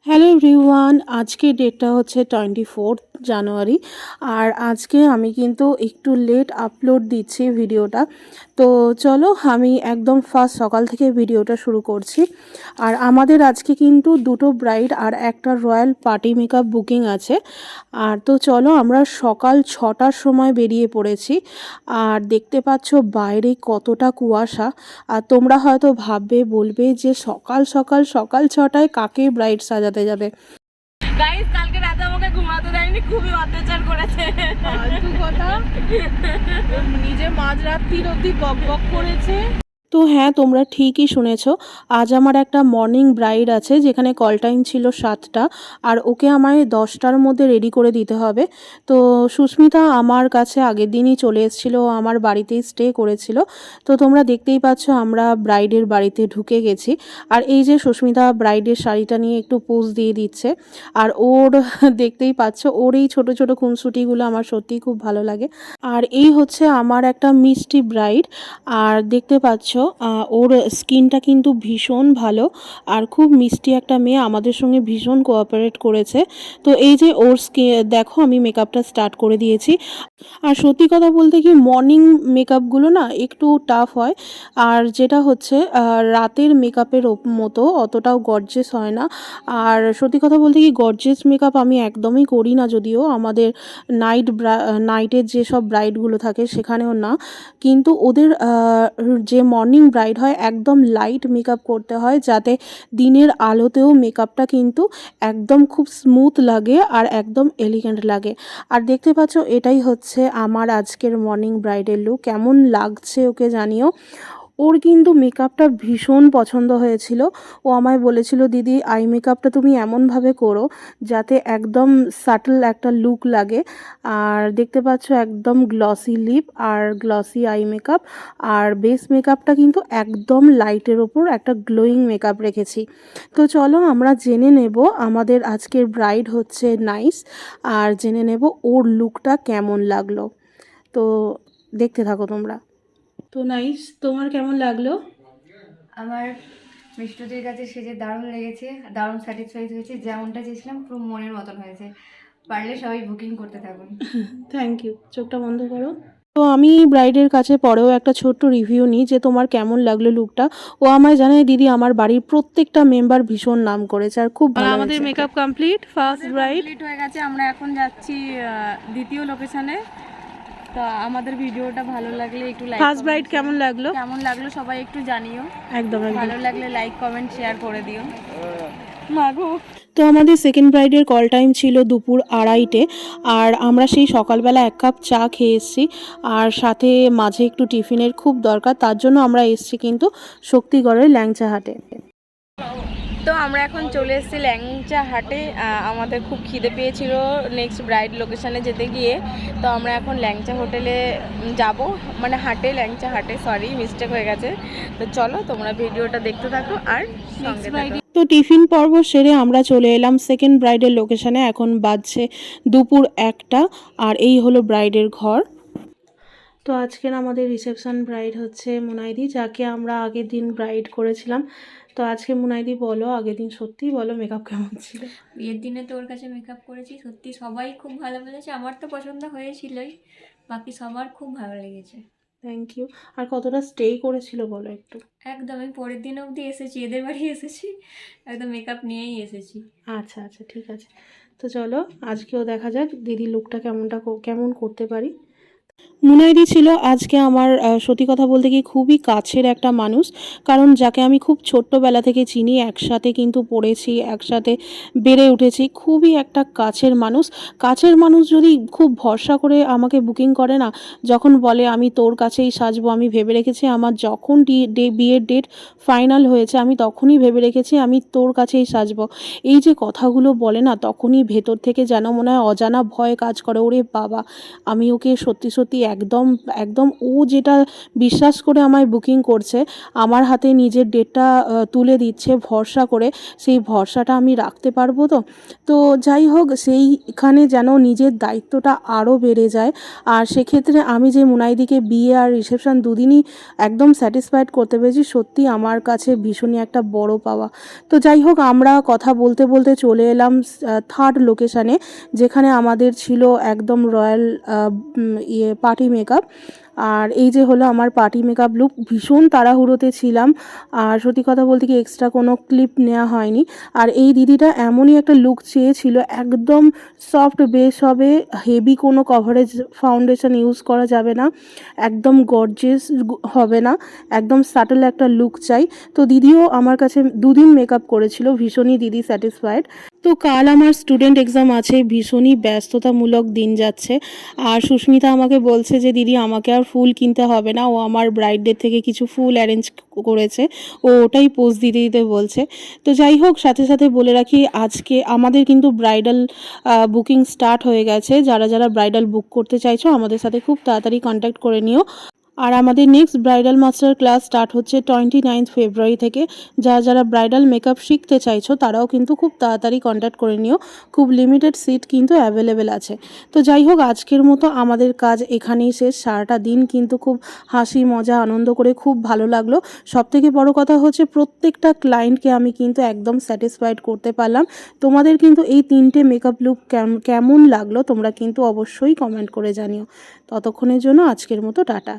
Hello everyone, আজকে ডেটটা হচ্ছে 24 জানুয়ারি। আর আজকে আমি কিন্তু একটু লেট আপলোড দিচ্ছি ভিডিওটা। তো চলো আমি একদম ফার্স্ট সকাল থেকে ভিডিওটা শুরু করছি। আর আমাদের আজকে কিন্তু দুটো ব্রাইড আর একটা রয়্যাল পার্টি মেকআপ বুকিং আছে। আর তো চলো আমরা সকাল 6টার সময় বেরিয়ে পড়েছি। আর দেখতে পাচ্ছ বাইরে কতটা কুয়াশা। আর তোমরা হয়তো ভাববে বলবে যে সকাল সকাল সকাল 6টায় কাকে ব্রাইড সাজাতে যাবে। গাইস, কালকে রাতে আমাকে ঘুমাতে দেয়নি, খুবই অত্যাচার করেছে। ফালতু কথা, নিজে মাঝরাত্রির অবধি বক বক করেছে। তো হ্যাঁ, তোমরা ঠিকই শুনেছো। আজ আমার একটা মর্নিং ব্রাইড আছে যেখানে কল টাইম ছিল 7টা। আর ওকে আমায় 10টার মধ্যে রেডি করে দিতে হবে। তো সুস্মিতা আমার কাছে আগের দিনই চলে এসেছিলো, আমার বাড়িতেই স্টে করেছিল। তো তোমরা দেখতেই পাচ্ছ আমরা ব্রাইডের বাড়িতে ঢুকে গেছি। আর এই যে সুস্মিতা ব্রাইডের শাড়িটা নিয়ে একটু পোজ দিয়ে দিচ্ছে। আর ওর দেখতেই পাচ্ছ ওর এই ছোটো ছোটো খুনসুটিগুলো আমার সত্যিই খুব ভালো লাগে। আর এই হচ্ছে আমার একটা মিষ্টি ব্রাইড। আর দেখতে পাচ্ছ ওর স্কিনটা কিন্তু ভীষণ ভালো আর খুব মিষ্টি একটা মেয়ে, আমাদের সঙ্গে ভীষণ কোঅপারেট করেছে। তো এই যে ওর দেখো আমি মেকআপটা স্টার্ট করে দিয়েছি। আর সত্যি কথা বলতে কি মর্নিং মেকআপগুলো না একটু টাফ হয়। আর যেটা হচ্ছে রাতের মেকআপের মতো অতটাও গর্জেস হয় না। আর সত্যি কথা বলতে কি গর্জেস মেকআপ আমি একদমই করি না, যদিও আমাদের নাইটের যেসব ব্রাইডগুলো থাকে সেখানেও না। কিন্তু ওদের যে মর্নিং ব্রাইড হয় একদম লাইট মেকআপ করতে হয়, যাতে দিনের আলোতেও মেকআপটা কিন্তু একদম খুব স্মুথ লাগে আর একদম এলিগেন্ট লাগে। আর দেখতে পাচ্ছ এটাই হচ্ছে আমার আজকের মর্নিং ব্রাইডের লুক। কেমন লাগছে ওকে জানিও। ওর কিন্তু মেকআপটা ভীষণ পছন্দ হয়েছিল। ও আমায় বলেছিল, দিদি আই মেকআপটা তুমি এমনভাবে করো যাতে একদম সাটল একটা লুক লাগে। আর দেখতে পাচ্ছ একদম গ্লসি লিপ আর গ্লসি আই মেকআপ। আর বেস মেকআপটা কিন্তু একদম লাইটের ওপর একটা গ্লোয়িং মেকআপ রেখেছি। তো চলো আমরা জেনে নেব আমাদের আজকের ব্রাইড হচ্ছে নাইস। আর জেনে নেব ওর লুকটা কেমন লাগলো। তো দেখতে থাকো তোমরা। তো নাইস, তোমার কেমন লাগলো? আমার মিষ্টুদের কাছে সেজে দারুণ লেগেছে, দারুণ স্যাটিসফাইড হয়েছে, যেমনটা চেয়েছিলাম পুরো মনের মতন হয়েছে। পারলে সবাই বুকিং করতে থাকুন। থ্যাংক ইউ, চোখটা বন্ধ করো। তো আমি ব্রাইডের কাছে পরেও একটা ছোট্ট রিভিউ নিই যে তোমার কেমন লাগলো লুকটা। ও আমায় জানায়, দিদি আমার বাড়ির প্রত্যেকটা মেম্বার ভীষণ নাম করেছে আর খুব ভালো আমাদের হয়েছে। Makeup complete, first bride complete হয়ে গেছে। আমরা এখন যাচ্ছি দ্বিতীয় লোকেশনে। তো আমাদের ভিডিওটা ভালো লাগলে একটু লাইক, ফার্স্ট ব্রাইড কেমন লাগলো? কেমন লাগলো সবাই একটু জানিও। একদম একদম। ভালো লাগলে লাইক কমেন্ট শেয়ার করে দিও। মাগো, তো আমাদের সেকেন্ড ব্রাইডের কল টাইম ছিল দুপুর 2:30টে। আর আমরা সেই সকালবেলা 1 কাপ চা খেয়ে এসেছি। আর সাথে মাঝে একটু টিফিনের খুব দরকার, তার জন্য আমরা এসেছি কিন্তু শক্তিগড়ের ল্যাংচা হাটে। তো আমরা এখন চলে এসেছি ল্যাংচা হাটে। আমাদের খুব খিদে পেয়েছিল নেক্সট ব্রাইড লোকেশনে যেতে গিয়ে। তো আমরা এখন ল্যাংচা হোটেলে যাব, মানে হাটে, ল্যাংচা হাটে, সরি মিস্টেক হয়ে গেছে। তো চলো তোমরা ভিডিওটা দেখতে থাকো আর সঙ্গে থাকো। তো টিফিন পর্ব সেরে আমরা চলে এলাম সেকেন্ড ব্রাইডের লোকেশনে। এখন বাজছে দুপুর 1টা। আর এই হলো ব্রাইডের ঘর। তো আজকের আমাদের রিসেপশন ব্রাইড হচ্ছে মুনাইদি, যাকে আমরা আগের দিন ব্রাইড করেছিলাম। তো আজকে মুনাইদি বলো, আগের দিন সত্যিই বলো মেকআপ কেমন ছিল? বিয়ের দিনে তো ওর কাছে মেকআপ করেছি, সত্যি সবাই খুব ভালো বলেছে। আমার তো পছন্দ হয়েছিলই, বাকি সবার খুব ভালো লেগেছে। Thank you. আর কতটা স্টে করেছিল বলো একটু। একদম, আমি পরের দিন অবধি এসেছি, এদের বাড়ি এসেছি, একদম মেকআপ নিয়েই এসেছি। আচ্ছা আচ্ছা, ঠিক আছে। তো চলো আজকেও দেখা যাক দিদি লুকটা কেমন করতে পারি। মুনাইদি ছিল আজকে আমার সত্যি কথা বলতে কি খুবই কাছের একটা মানুষ। কারণ যাকে আমি খুব ছোট্টবেলা থেকে চিনি, একসাথে কিন্তু পড়েছি, একসাথে বেড়ে উঠেছি, খুবই একটা কাছের মানুষ। কাছের মানুষ যদি খুব ভরসা করে আমাকে বুকিং করে না, যখন বলে আমি তোর কাছেই সাজবো, আমি ভেবে রেখেছি আমার যখন বিয়ের ডেট ফাইনাল হয়েছে আমি তখনই ভেবে রেখেছি আমি তোর কাছেই সাজবো, এই যে কথাগুলো বলে না, তখনই ভেতর থেকে যেন মনে হয় অজানা ভয় কাজ করে, ওরে বাবা আমি ওকে সত্যি সত্যি সত্যি একদম একদম ও যেটা বিশ্বাস করে আমায় বুকিং করছে, আমার হাতে নিজের ডেটটা তুলে দিচ্ছে ভরসা করে, সেই ভরসাটা আমি রাখতে পারবো তো? তো যাই হোক, সেইখানে যেন নিজের দায়িত্বটা আরও বেড়ে যায়। আর সেক্ষেত্রে আমি যে মুনাইদিকে বিয়ে আর রিসেপশন দুদিনই একদম স্যাটিসফাইড করতে পেরেছি, সত্যি আমার কাছে ভীষণই একটা বড় পাওয়া। তো যাই হোক, আমরা কথা বলতে বলতে চলে এলাম থার্ড লোকেশানে, যেখানে আমাদের ছিল একদম রয়্যাল পার্টি মেকআপ। আর এই যে হলো আমার পার্টি মেকআপ লুক। ভীষণ তাড়াহুড়োতে ছিলাম, আর সত্যি কথা বলতে কি এক্সট্রা কোনো ক্লিপ নেওয়া হয়নি। আর এই দিদিটা এমনই একটা লুক চেয়েছিল, একদম সফট বেস হবে, হেভি কোনো কভারেজ ফাউন্ডেশন ইউজ করা যাবে না, একদম গর্জিয়াস হবে না, একদম সাটল একটা লুক চাই। তো দিদিও আমার কাছে 2 দিন মেকআপ করেছিল, ভীষণই দিদি স্যাটিসফাইড। তো কাল আমার স্টুডেন্ট এক্সাম আছে, ভীষণই ব্যস্ততামূলক দিন যাচ্ছে। আর সুস্মিতা আমাকে বলছে যে দিদি আমাকে আর ফুল কিনতে হবে না, ও আমার ব্রাইডডে থেকে কিছু ফুল অ্যারেঞ্জ করেছে, ও ওটাই পোজ দিতে দিতে বলছে। তো যাই হোক, সাথে সাথে বলে রাখি আজকে আমাদের কিন্তু ব্রাইডাল বুকিং স্টার্ট হয়ে গেছে। যারা যারা ব্রাইডাল বুক করতে চাইছো আমাদের সাথে খুব তাড়াতাড়ি কন্ট্যাক্ট করে নিও। আর আমাদের next bridal master class start হচ্ছে 29 ফেব্রুয়ারি থেকে। যারা যারা ব্রাইডাল মেকআপ শিখতে চাইছো তারাও কিন্তু খুব তাড়াতাড়ি কন্ট্যাক্ট করে নিও, খুব লিমিটেড সিট কিন্তু অ্যাভেলেবেল আছে। তো যাই হোক, আজকের মতো আমাদের কাজ এখানেই শেষ। সারাটা দিন কিন্তু খুব হাসি মজা আনন্দ করে খুব ভালো লাগলো। সবথেকে বড় কথা হচ্ছে প্রত্যেকটা ক্লায়েন্টকে আমি কিন্তু একদম স্যাটিসফাইড করতে পারলাম। তোমাদের কিন্তু এই 3টে মেকআপ লুক কেমন লাগলো তোমরা কিন্তু অবশ্যই কমেন্ট করে জানিও। ততক্ষণের জন্য আজকের মতো টাটা।